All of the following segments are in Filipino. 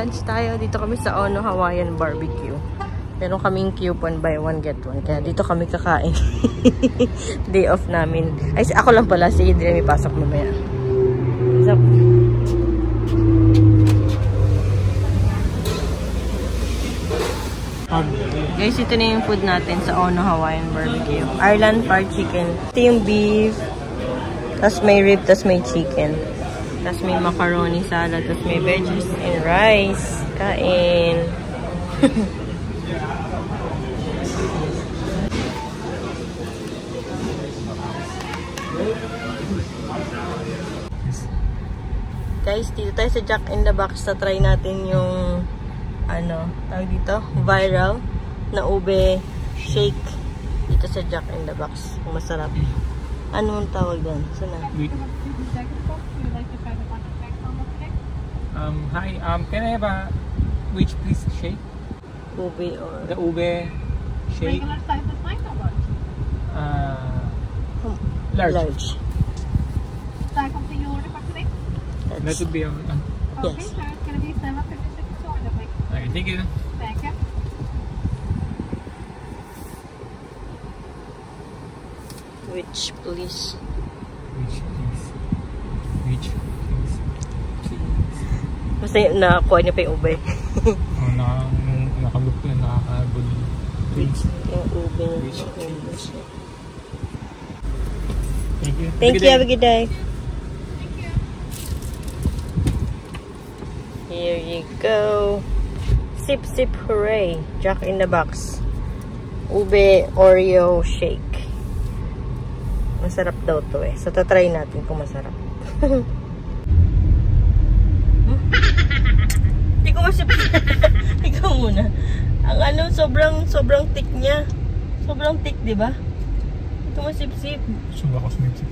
Lunch tayo. Dito kami sa Ono Hawaiian Barbecue. Meron kaming coupon buy one get one. Kaya dito kami kakain. Day off namin. Ay, ako lang pala. Si Adrian may pasok mamaya. So, guys, ito na yung food natin sa Ono Hawaiian Barbecue. Ireland fried chicken. Ito yung beef. Tapos may rib. Tapos may chicken. Tapos may macaroni salad. Tapos may veggies and rice. Kain. Guys, dito tayo sa Jack in the Box. Try natin yung tawag dito, viral na ube shake dito sa Jack in the Box. Masarap. Anong tawag doon? Sana? Hi, can I have a which please shake? Ube or The ube shake. Regular size is fine or what? large. That something you order for today? That would be Okay, Yes. sir. It's gonna be 756 to order, please. okay, thank you. Thank you. Which please? Which please? Which please? Basta nakakuha niya pa yung ube. Oh, nakalook na nakakagod. Please. Yung ube. Which please? Thank you. Thank you. Have a good day. Here you go. Sip, sip, hooray. Jack in the Box. Ube Oreo shake. Masarap daw to eh. So, tatry natin kung masarap. Hindi ko masip. Ikaw muna. Ang sobrang thick niya. Sobrang thick, di ba? Hindi ko masip-sip. Suba ko sumipsip.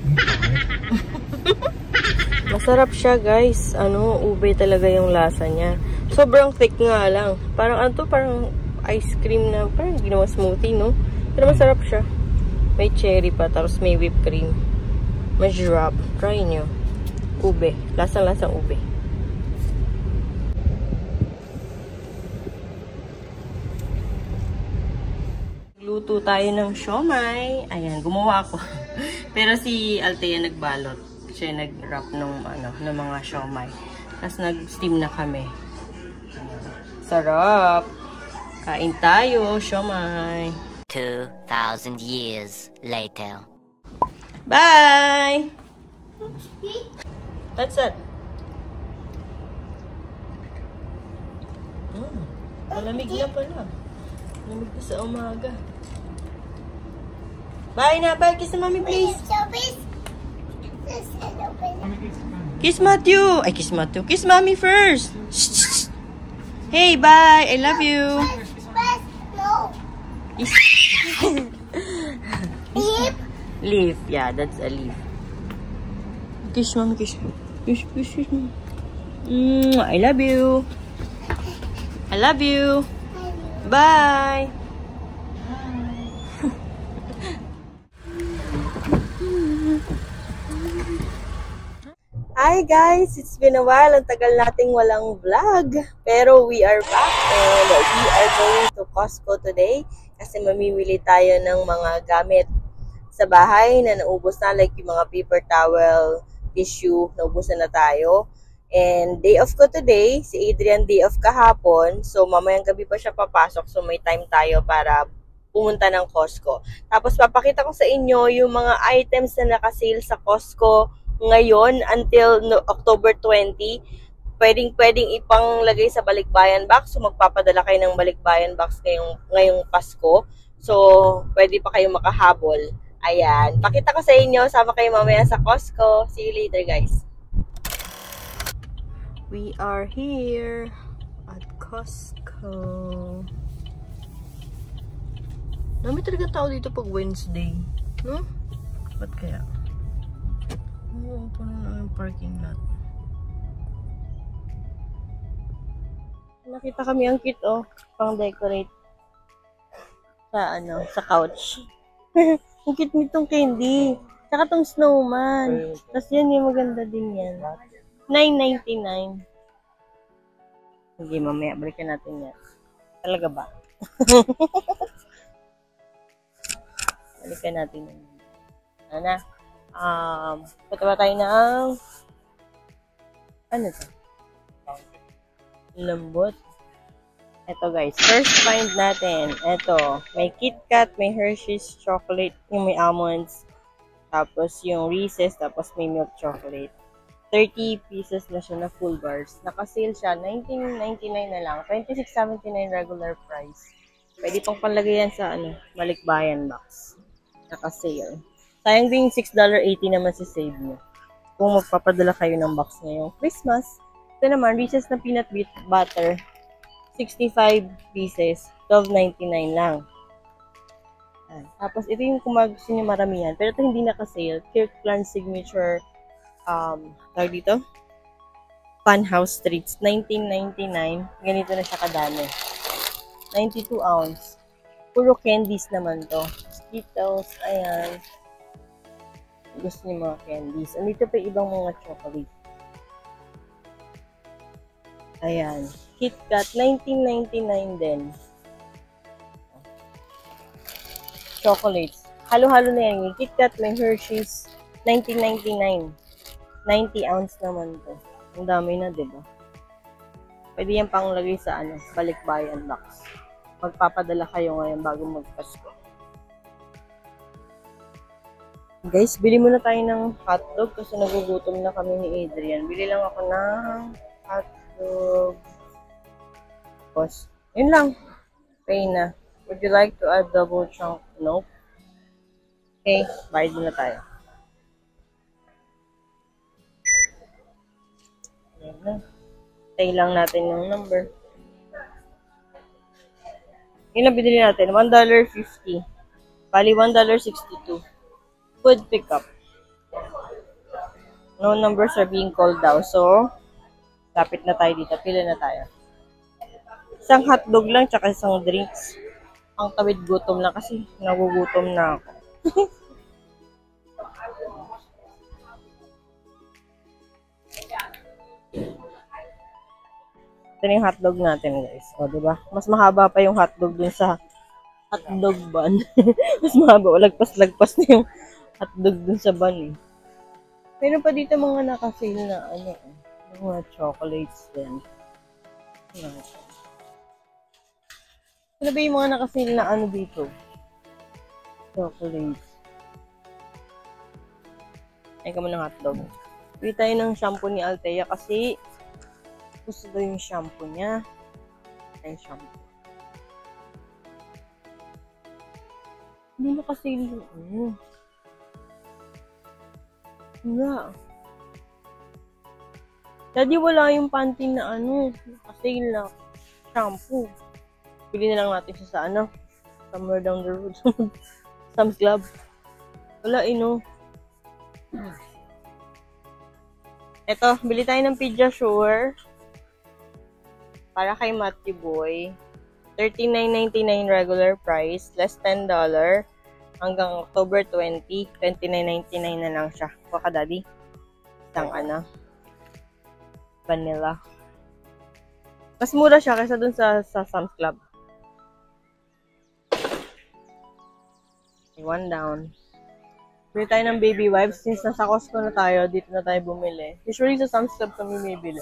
Masarap siya, guys. Ube talaga yung lasa niya. Sobrang thick nga lang. Parang parang ice cream na, parang ginawa smoothie, no? Pero masarap siya. May cherry pa, tapos may whipped cream. Masarap. Try nyo. Ube. Lasang-lasang ube. Luto tayo ng siomai. Ayan, gumawa ako. Pero si Althea nagbalot. Siya nag-wrap ng mga siomai. Tapos nag-steam na kami. Sarap! Kain tayo, siomai. 2,000 years later. Bye! What's that? Malamig na pala. Malamig na sa umaga. Bye na! Bye! Kiss mommy, please! Kiss Matthew! Ay, kiss Matthew. Kiss mommy first! Shh, shh, shh. Hey, bye! I love you! Leaf? Leaf. Yeah, that's a leaf. Kiss mommy, kiss. Kiss, kiss, kiss. I love you. I love you. Bye. Hi guys! It's been a while. Ang tagal nating walang vlog. Pero we are back and we are going to Costco today kasi mamimili tayo ng mga gamit sa bahay na naubos na, like yung mga paper towel, tissue, naubos na tayo. And day off ko today, si Adrian day off kahapon, so mamayang gabi pa siya papasok, so may time tayo para pumunta ng Costco. Tapos papakita ko sa inyo yung mga items na nakasale sa Costco ngayon until October 20. Pwedeng ipanglagay sa balikbayan box, so magpapadala kayo ng balikbayan box ngayong Pasko. So, pwede pa kayo makahabol. Ayan. Pakita ko sa inyo. Sama kayo mamaya sa Costco. See you later, guys. We are here at Costco. Dami talaga tao dito pag Wednesday. No? Ba't kaya? Puno na yung parking lot. Nakita kami ang cute, oh. Pang decorate. Sa couch. Ang cute nitong candy. Tsaka tong snowman. Tapos yan yung maganda din yan. $9.99. Sige, mamaya balikan natin yan. Talaga ba? Balikan natin yan. Ano na? Patawa tayo ng ano to? Lambot. Ito guys, first find natin. Ito, may KitKat, may Hershey's chocolate, yung may almonds, tapos yung Reese's, tapos may milk chocolate. 30 pieces na siya na full bars. Naka-sale siya, $19.99 na lang. $26.79 regular price. Pwede pang panlagay yan sa balikbayan box. Naka-sale. Sayang din $6.80 naman si save nyo. Kung magpapadala kayo ng box ngayong Christmas. Ito naman, Reese's na peanut butter. 65 pieces. $12.99 lang. Tapos, ito yung kung gusto nyo maramihan. Pero ito hindi naka-sale. Kirkland Signature tawag dito? Funhouse Treats. $19.99. Ganito na siya kadami. 92 ounce. Puro candies naman to. Skittles. Ayan. Gusto niyo mga candies. Andito pa ibang mga chocolate. Ayan. KitKat. $19.99 din. Chocolates. Halo-halo na yan. Yung KitKat, may Hershey's. $19.99. 90 ounce naman to. Ang dami na, diba? Pwede yan pang lagay sa balikbayan box. Magpapadala kayo ngayon bago magpasko. Guys, bili muna tayo ng hotdog kasi nagugutom na kami ni Adrian. Bili lang ako ng hotdog. Tapos, yun lang. Okay na. Would you like to add double chunk? Nope. Okay, bayad na tayo. Tay lang natin yung number. Yun ang binili natin. $1.50. Bali, $1.62. Food pickup. No numbers are being called daw. So, lapit na tayo dito. Pila na tayo. Isang hotdog lang, tsaka isang drinks. Ang tawid gutom na kasi nagugutom na ako. Ito yung hotdog natin, guys. O, diba? Mas mahaba pa yung hotdog dun sa hotdog bun. Mas mahaba. Lagpas-lagpas na yung hotdog dun sa bun, eh. Meron pa dito mga naka-sale na, mga chocolates din. Ano ba yung mga naka-sale na dito? Chocolates. Ay, kamo ng hotdog. Pili tayo ng shampoo ni Althea kasi gusto daw yung shampoo niya. Ay, shampoo. Hindi na kasi yun. Nga. Daddy, wala yung panty na naka-sale na shampoo. Bili na lang natin siya sa somewhere down the road. Sam's Club. Wala, Ito, bili tayo ng Pediasure. Para kay Matthew Boy. $39.99 regular price. Less $10. Hanggang October 20. $29.99 na lang siya. Baka daddy. Isang vanilla. Mas mura siya kaysa dun sa Sam's Club. Okay, one down. Bili tayo ng baby wipes. Since nasa Costco na tayo, dito na tayo bumili. Usually sa Sam's Club kami may bili.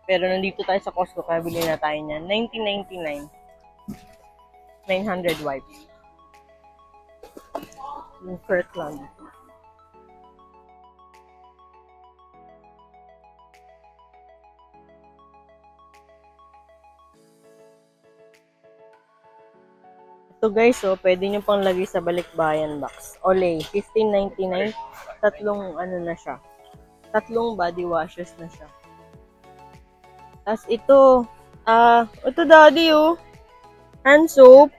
Pero nandito tayo sa Costco, kaya bili na tayo niyan. $19.99. 900 wipes. Yung Kirkland. Ito guys, pwede nyo pang lagay sa balikbayan box. Olay, $15.99. Tatlong na siya. Tatlong body washes na siya. Tapos ito, ito daddy hand soap,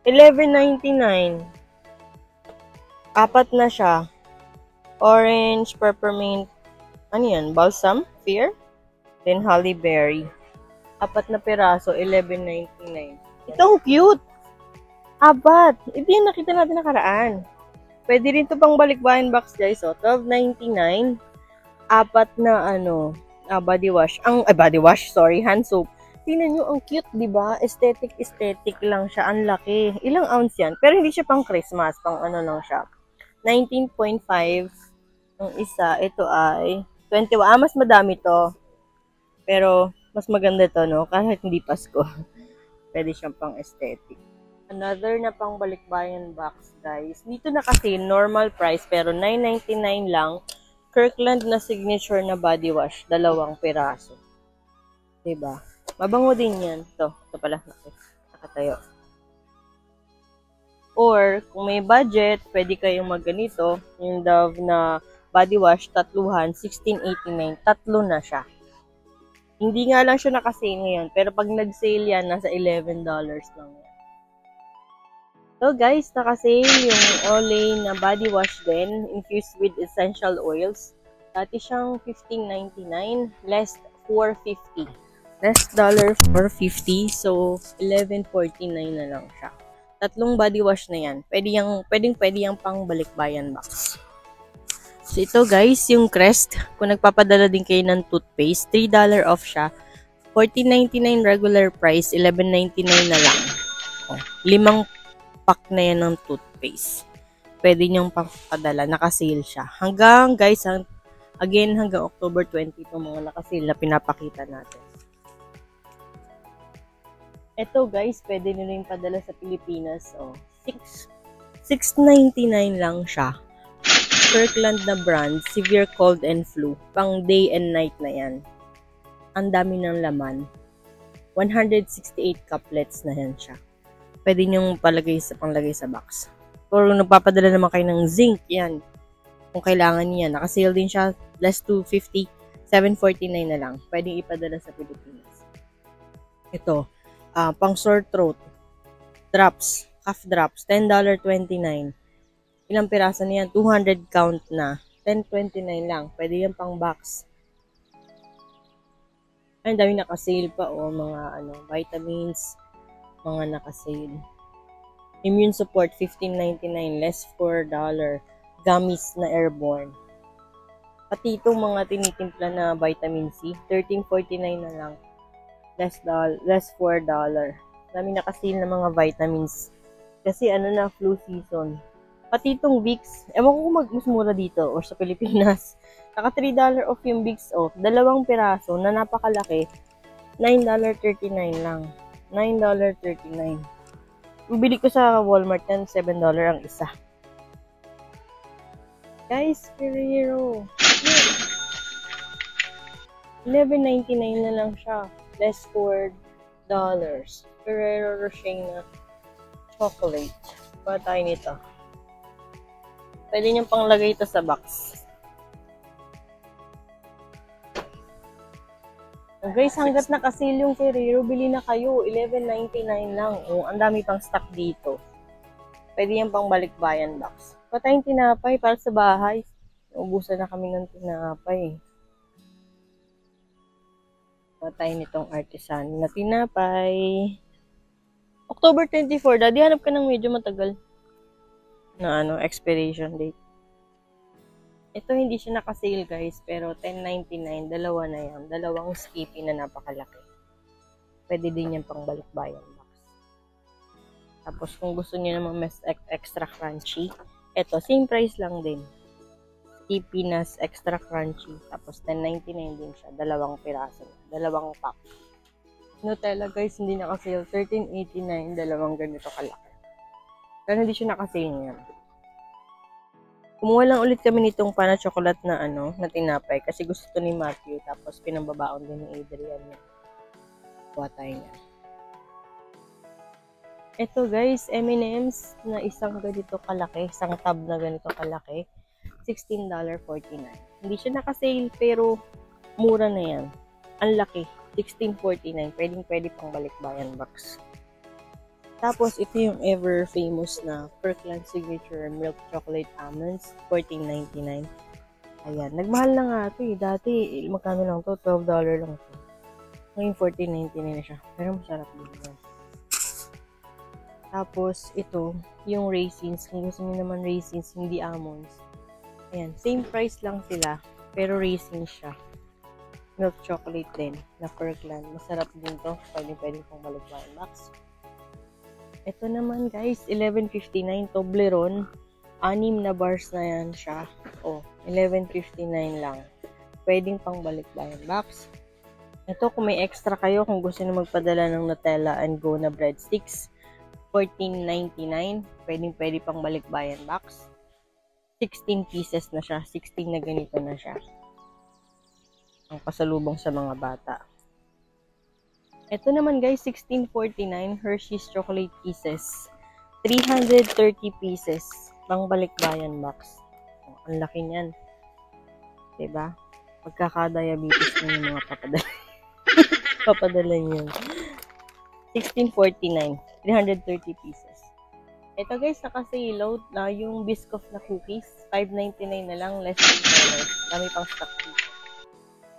$11.99. Apat na siya. Orange, peppermint, balsam, pear, then holly berry. Apat na piraso, $11.99. Ito ang cute! Apat! Ito yung nakita natin nakaraan. Pwede rin ito pang balikbayan box guys, $12.99. Apat na body wash. Body wash, sorry, hand soap. Tingnan nyo, ang cute, di ba? Aesthetic lang siya. Ang laki. Ilang ounce yan? Pero hindi siya pang Christmas. Pang ano lang siya. 19.5 ang isa. Ito ay 21. Mas madami to. Pero, mas maganda to, no? Kahit hindi Pasko. Pwede siyang pang aesthetic. Another na pang balikbayan box, guys. Dito na kasi normal price, pero $9.99 lang. Kirkland na signature na body wash. 2 piraso. Diba? Mabango din yan. Ito pala. Nakatayo. Or, kung may budget, pwede kayong magganito. Yung Dove na body wash, tatluhan, $16.89. 3 na siya. Hindi nga lang siya nakasale ngayon. Pero pag nag-sale yan, nasa $11 lang yan. So guys, nakasale yung Olay na body wash din. Infused with essential oils. Dati siyang $15.99. Less $4.50. Less $4.50. So, $11.49 na lang siya. 3 body wash na yan. Pwede yung pang balikbayan box. So, ito guys, yung Crest. Kung nagpapadala din kayo ng toothpaste, $3 off siya. $14.99 regular price, $11.99 na lang. 5 pack na yan ng toothpaste. Pwede niyong papadala. Nakasale siya. Hanggang October 20 itong mga nakasale na pinapakita natin. Ito guys, pwede nyo rin padala sa Pilipinas. $6.99 lang siya. Kirkland na brand, severe cold and flu. Pang day and night na yan. Ang dami ng laman. 168 couplets na yan siya. Pwede nyo panglagay sa box. Or nagpapadala naman kayo ng zinc, yan. Kung kailangan niya. Nakasale din siya, less $2.50, $7.49 na lang. Pwede ipadala sa Pilipinas. Ito. Pang sore throat, drops, cough drops, $10.29. Ilang piraso na yan? 200 count na. $10.29 lang. Pwede yan pang box. Ay, dami nakasale pa, mga vitamins, mga nakasale. Immune support, $15.99, less $4. Gummies na airborne. Pati itong mga tinitimpla na vitamin C, $13.49 na lang. Less $4. Dami nakasale na mga vitamins. Kasi na, flu season. Pati itong Vicks, ewan ko kung mas mura dito or sa Pilipinas. Naka $3 off yung Vicks off. 2 piraso na napakalaki. $9.39 lang. $9.39. Bibili ko sa Walmart yan, $7 ang isa. Guys, Ferrero. $11.99 na lang siya. Less $4. Ferrero Rocher na chocolate. Pa tayo nito. Pwede nyo pang lagay ito sa box. Guys, hanggat nakasil yung Ferrero, bili na kayo. $11.99 lang. Ang dami pang stock dito. Pwede yan pang balikbayan box. Pa tayong tinapay para sa bahay. Ubusan na kami ng tinapay. Tayo nitong artisan na tinapay. October 24. Daddy, hanap ka ng medyo matagal na expiration date. Ito hindi siya naka-sale guys, pero $10.99. 2 na yan. 2 Skippy na napakalaki. Pwede din yan pang balikbayan box. Tapos kung gusto niyo naman mas extra crunchy, ito same price lang din. Skippy na extra crunchy. Tapos $10.99 din siya. 2 piraso. 2 pack. Nutella guys, hindi naka-sale. $13.89. 2 ganito kalaki. Pero hindi siya naka-sale ngayon. Kumuha lang ulit kami nitong pana chocolate na na tinapay. Kasi gusto to ni Matthew. Tapos pinambabaon din ni Adrian niya. Kuha tayo niya. Ito guys, M&M's na isang ganito kalaki. Isang tab na ganito kalaki. $16.49. Hindi siya naka-sale pero mura na yan. Ang laki. $16.49. Pwede pang balikbayan box. Tapos ito yung ever famous na Kirkland Signature Milk Chocolate Almonds. $14.99. Ayan. Nagmahal na nga ito eh. Dati, magkano lang to? $12 lang to. Ngayon $14.99 na siya. Pero masarap din yan. Tapos ito, yung raisins. Kung gusto niyo naman raisins, hindi almonds. Ayan, same price lang sila, pero raisin siya. Milk chocolate din na Kirkland. Masarap din to. Pwede pong balikbayan box. Ito naman guys, 11.59 Toblerone. 6 na bars na yan siya. Oh, 11.59 lang. Pwedeng pang balikbayan box. Ito, kung may extra kayo, kung gusto nyo magpadala ng Nutella and Go na breadsticks, 14.99. Pwede pang balikbayan box. 16 pieces na siya. 16 na ganito na siya. Ang pasalubong sa mga bata. Ito naman guys, 16.49 Hershey's Chocolate Pieces. 330 pieces. Pang balikbayan box. Oh, ang laki niyan. Diba? Magkaka-diabetes na yung mga papadala. Papadala niyo. 16.49. 330 pieces. Ito guys, naka-sale na yung Biscoff na cookies. 5.99 na lang, less than $10. Dami pang stock dito.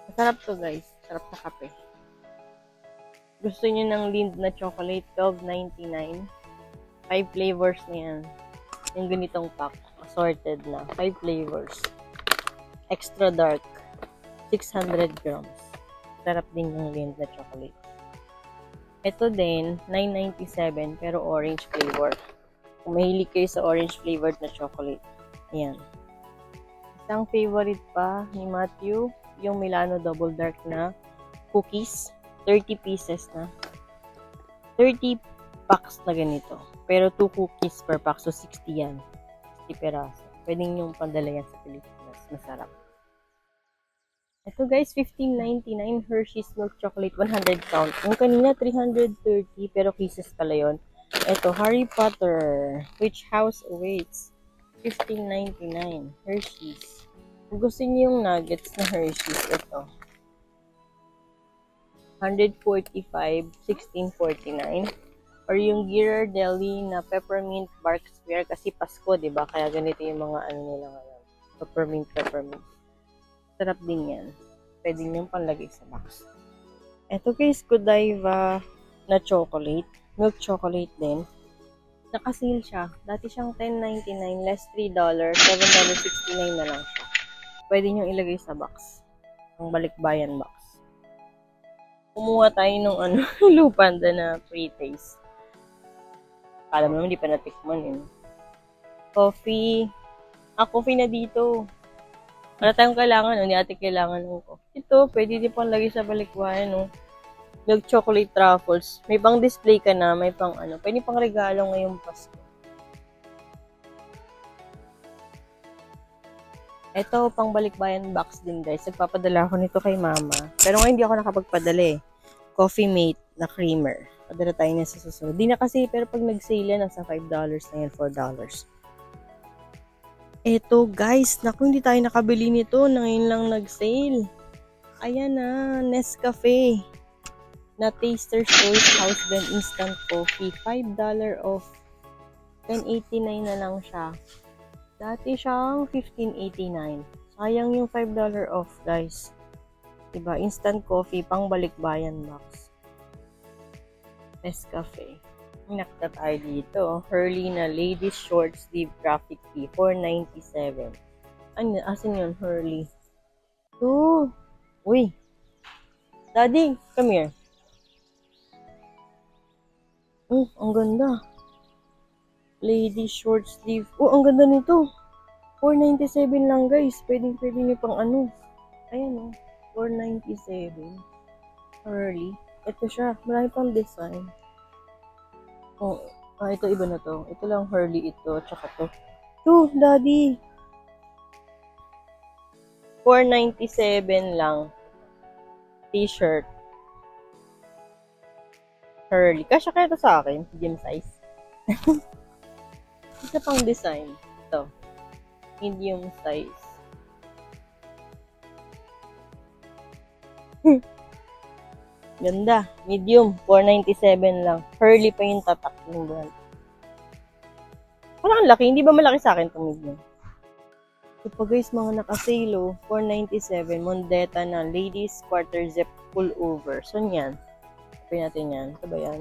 Masarap to guys. Sarap sa kape. Gusto niyo ng Lindt na chocolate, 12.99. 5 flavors na yan. Yung ganitong pack. Assorted na. 5 flavors. Extra dark. 600 grams. Sarap din yung Lindt na chocolate. Ito din, 9.97 pero orange flavor. Kung mahilig kayo sa orange flavored na chocolate. Ayan. Isang favorite pa ni Matthew, yung Milano Double Dark na cookies. 30 pieces na. 30 packs na ganito. Pero 2 cookies per pack. So, 60 yan. 60 peraso. Pwedeng yung pandala yan sa Pilipinas. Masarap. Ito guys, 15.99 Hershey's Milk Chocolate 100 count. Yung kanina, 330 pero pieces pala yun. Ito, Harry Potter. Which house awaits? 15.99 Hershey's. Kung gusto niyo yung nuggets na Hershey's, ito. 145, 16.49. Or yung Ghirardelli na peppermint bark square kasi Pasko, 'di ba? Kaya ganito yung mga ano nila ngayon. Peppermint. Sarap din 'yan. Pwede niyo panlagay sa box. Ito guys, Godiva na chocolate, milk chocolate din. Naka-sale siya. Dati siyang $10.99 less $3, $7.69 na lang siya. Pwede niyo ilagay sa box. Ang balikbayan box. Kumuha tayo nung lupanda na pre-taste. Alam mo naman, hindi pa natikman yun. Coffee. Coffee na dito. Wala tayong kailangan, hindi natin kailangan ng coffee. Ito, pwede din pang lagay sa balikbayan, no? Milk chocolate truffles. May pang display ka na, may pang pwede pang regalo ngayong Pasko. Ito, pang balikbayan box din guys. Nagpapadala ako nito kay mama. Pero ngayon hindi ako nakapagpadala eh. Coffee Mate na creamer. Padala tayo niya sa susunod. Di na kasi, pero pag nag-sale yan, nasa $5 na yan, $4. Ito guys, naku, hindi tayo nakabili nito. Ngayon lang nag-sale. Ayan na, Nescafe. Na Taster's Choice House Blend Instant Coffee. $5 off. $10.89 na lang siya. Dati siyang $15.89. Sayang yung $5 off, guys. Diba? Instant coffee, pang balikbayan box. Nescafe. Nakita tayo dito. Hurley na ladies short sleeve graphic tee. $4.97. Asan yun, Hurley? Ito. Uy. Daddy, come here. Oh, ang ganda. Lady short sleeve. Oh, ang ganda nito. $4.97 lang guys. Pwede nyo pang Ayan oh. $4.97. Early. Ito siya. Marami pang design. Oh, ito iba na to. Ito lang Hurley ito. Tsaka to. Ito, daddy. $4.97 lang. T-shirt. Hurley. Kasya kaya ito sa akin. Medium size. Isa pang design. Ito. Medium size. Ganda. Medium. $4.97 lang. Hurley pa yung tatak ng brand. Parang laki. Hindi ba malaki sa akin itong medium? Ito pa guys, mga naka-sale. $4.97. Mondeta na ladies quarter zip pullover. So yan. Kapin natin yan. Ito ba yan?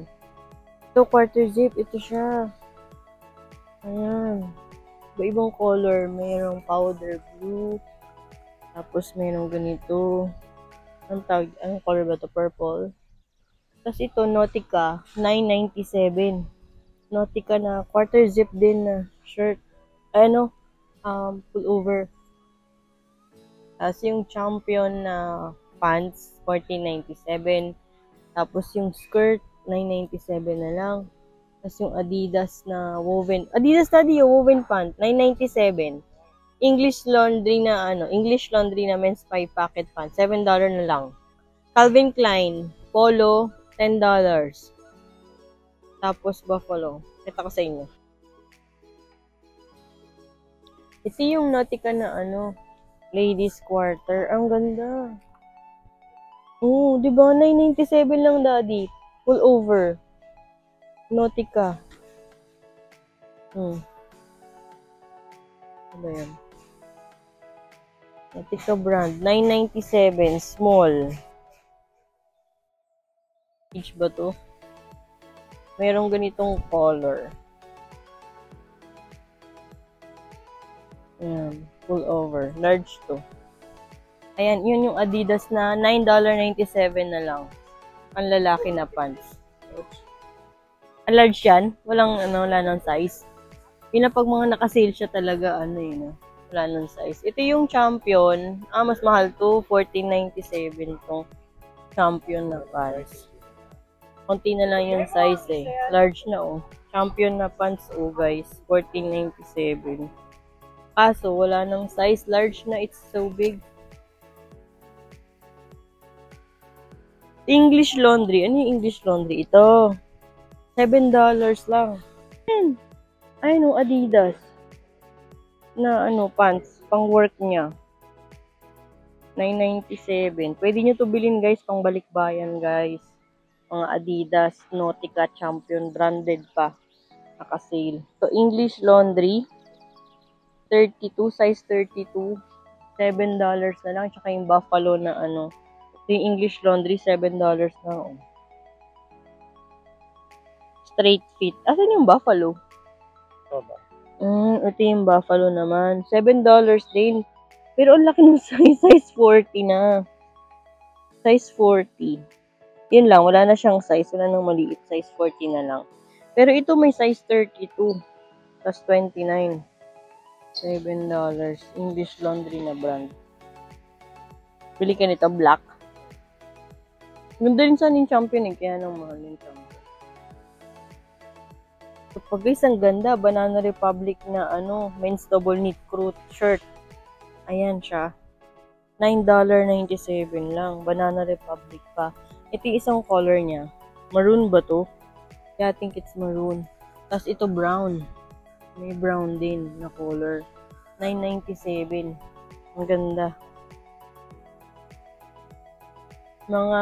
Ito quarter zip. Ito siya. Ayan. Iba-ibang color. Mayroong powder blue. Tapos mayroong ganito. Anong color ba to? Purple. Tapos ito, Nautica, $9.97. Nautica na quarter zip din na shirt. Pullover. Tapos yung Champion na pants, $14.97. Tapos yung skirt, $9.97 na lang. Tapos yung Adidas na woven pant, $9.97. English Laundry na men's 5 pocket pants, $7 na lang. Calvin Klein, polo, $10. Tapos Buffalo. Kita ko sa inyo. Ito yung Nautica na ladies quarter. Ang ganda. Oh, di ba? $9.97 lang, daddy. Full over. Nautica. Ano ba yan? Nautica brand. $9.97. Small. Peach ba to? Merong ganitong color. Ayan. Full over. Large to. Ayan. Yun yung Adidas na $9.97 na lang. Ang lalaki na pants. Ang large yan. Wala ng size. Pag mga nakasale siya talaga, wala ng size. Ito yung Champion. Mas mahal to. $14.97 itong Champion na pants. Konti na lang yung size eh. Large na Champion na pants guys. $14.97. Kaso, wala ng size. Large na. It's so big. English Laundry. Ano yung English Laundry? Ito. $7 lang. Ayun, Adidas. Na pants. Pang work niya. $9.97. Pwede nyo to bilhin guys. Pang balikbayan guys. Mga Adidas, Nautica, Champion. Branded pa. Naka-sale. So, English Laundry. 32. Size 32. $7 na lang. Tsaka yung Buffalo na yung English Laundry, $7 na. Straight fit. Asan yung Buffalo? Ito yung Buffalo naman. $7 din. Pero ang laki ng size. Size 40 na. Size 40. Yun lang. Wala na siyang size. Wala nang maliit. Size 40 na lang. Pero ito may size 32. Tapos 29. $7. English Laundry na brand. Bili ka nito. Black. Ganda rin saan yung Champion eh. Kaya nang mahal yung Champion. So, pag guys, ang ganda. Banana Republic na men's double knit crew shirt. Ayan siya. $9.97 lang. Banana Republic pa. Ito yung isang color niya. Maroon ba to? Yeah, I think it's maroon. Tapos ito brown. May brown din na color. $9.97. Ang ganda. Mga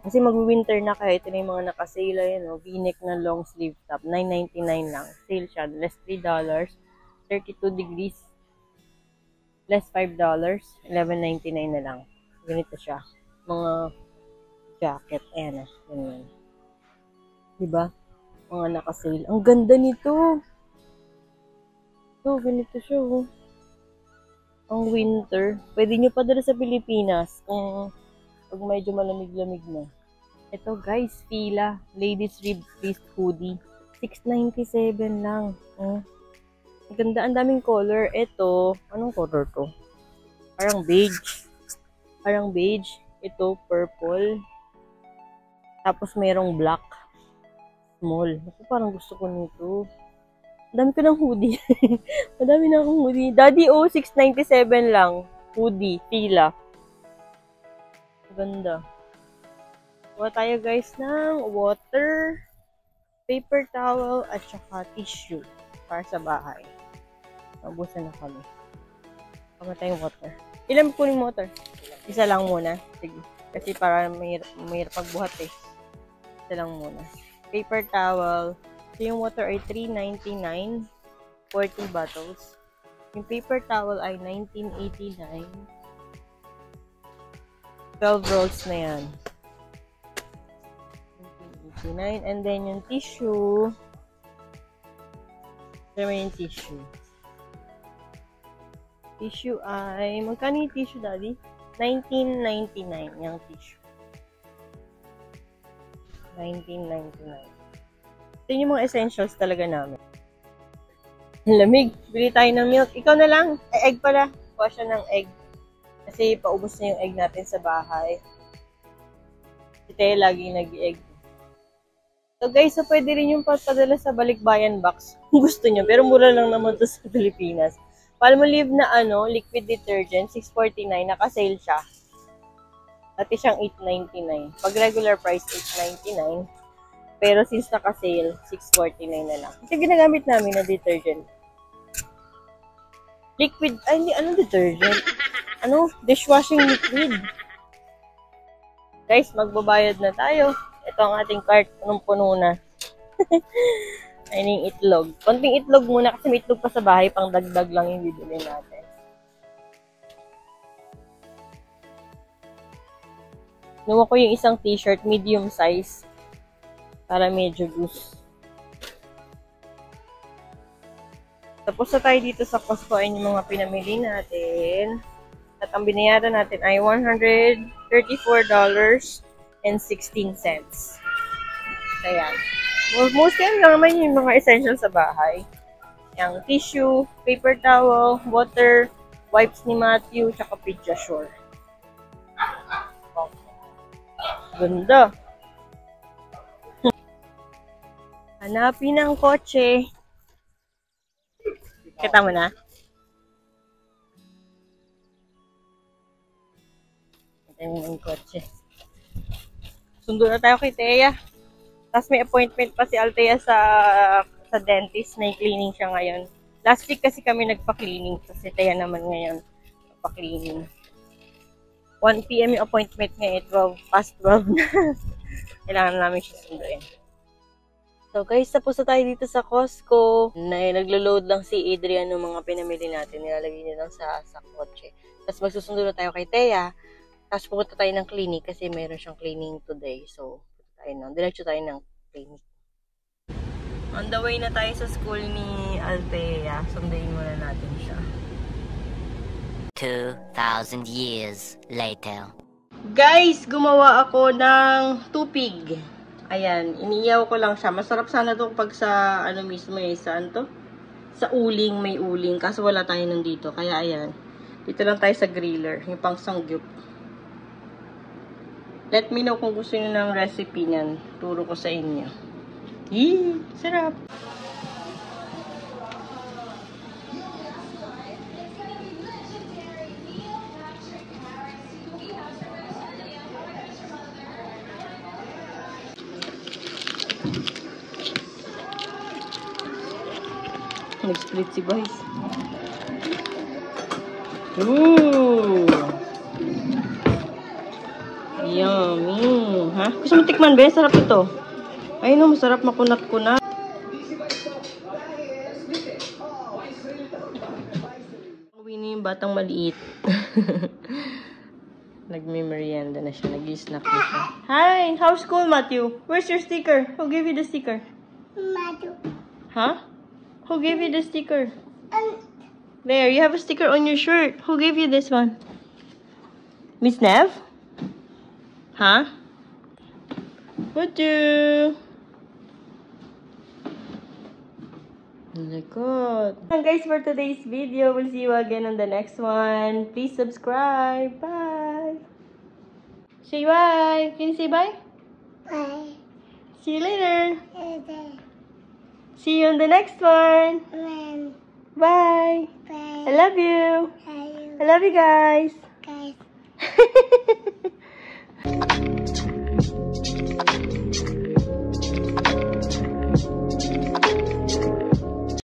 kasi mag-winter na kaya ito na yung mga nakasale v-neck na long sleeve top, $9.99 lang. Sale siya, less $3, 32 degrees, less $5, $11.99 na lang. Ganito siya. Mga jacket, ayan ganyan. Diba? Mga nakasale. Ang ganda nito. So, ganito siya Ang winter. Pwede nyo pa dala sa Pilipinas kung pag medyo malamig-lamig na. Ito guys, Fila. Ladies Rib Twist Hoodie. $6.97 lang. Ang ganda, ang daming color. Ito, anong color to? Parang beige. Ito, purple. Tapos merong black. Small. Ako parang gusto ko nito. Ang dami ko ng hoodie. Madami na akong hoodie. Daddy, $6.97 lang. Hoodie, Fila. Ganda. Kuha tayo guys ng water, paper towel, at saka tissue para sa bahay. Mabusan na kami. Kuha tayong water. Ilan kunin water? Isa lang muna. Sige. Kasi para mahirap pagbuhat eh. Isa lang muna. Paper towel. So yung water ay $3.99. 40 bottles. Yung paper towel ay $19.89. 12 rolls na yan. 1989. And then yung tissue. Yung tissue. Tissue ay, magkano yung tissue, daddy? $19.99 yung tissue. $19.99. Ito yung mga essentials talaga namin. Ang lamig. Bili tayo ng milk. Ikaw na lang. Egg pala. Kuha siya ng egg. Kasi paubos na yung egg natin sa bahay. Si Teo lagi nag-egg. So guys, so pwede rin yung papadala sa balikbayan box kung gusto nyo. Pero mura lang naman to sa Pilipinas. Palmolive na liquid detergent, $6.49. Naka-sale siya. Dati siyang $8.99. Pag regular price, $8.99. Pero since naka-sale, $6.49 na lang. Ito ginagamit namin na detergent. Liquid, hindi, detergent? Dishwashing liquid. Guys, magbabayad na tayo. Ito ang ating cart. Punong-puno na. Ayun yung itlog. Konting itlog muna kasi may itlog pa sa bahay. Pang dagdag lang yung bibili natin. Nuha ko yung isang t-shirt, medium size. Para medyo loose. Tapos na tayo dito sa Costco. Ayun yung mga pinamili natin. At ang binayaran natin ay $134.16. Ayan. Mostly lang naman yung mga essentials sa bahay. Yung tissue, paper towel, water, wipes ni Matthew, tsaka Pediasure. Ganda. Hanapin ang kotse. Kita mo na? Kita mo ang kotse. Sundo na tayo kay Thea. Tapos may appointment pa si Althea sa dentist. May cleaning siya ngayon. Last week kasi kami nagpa-cleaning. Kasi Thea naman ngayon nagpa-cleaning. 1 PM yung appointment ngayon. 12 na. Kailangan namin siya sunduin. So guys, tapos na tayo dito sa Costco. Naglo-load lang si Adrian ng mga pinamili natin. Nilalagay niya lang sa kotse. Tapos magsusundo na tayo kay Thea. Tapos pupunta tayo ng clinic kasi mayroon siyang cleaning today. So, diretso tayo ng clinic. On the way na tayo sa school ni Althea. Sundayin muna natin siya. 2,000 years later. Guys, gumawa ako ng tupig. Ayan, iniyaw ko lang siya. Masarap sana to pag sa, mismo saan to? Sa uling, may uling. Kaso wala tayo nandito. Kaya ayan, dito lang tayo sa griller. Yung pang sangyup. Let me know kung gusto niyo ng recipe niyan. Turo ko sa inyo. Yee! Sarap! Nag-split si Boys. Ooh! Yummy! Ha? Gusto mo tikman, be? Sarap ito. Ay no, masarap makunat-kunat. Uwi na yung batang maliit. Nagme-merienda na siya. Nag-snack na siya. Hi! How's school, Matthew? Where's your sticker? Who gave you the sticker? Matthew. Huh? Who gave you the sticker? There, you have a sticker on your shirt. Who gave you this one? Miss Nev? Huh? Matthew? Oh my God. And guys, for today's video, we'll see you again on the next one. Please subscribe. Bye. Say bye. Can you say bye? Bye. See you later. Bye. See you on the next one. Bye. Bye. I love you. Bye. I love you guys. Guys.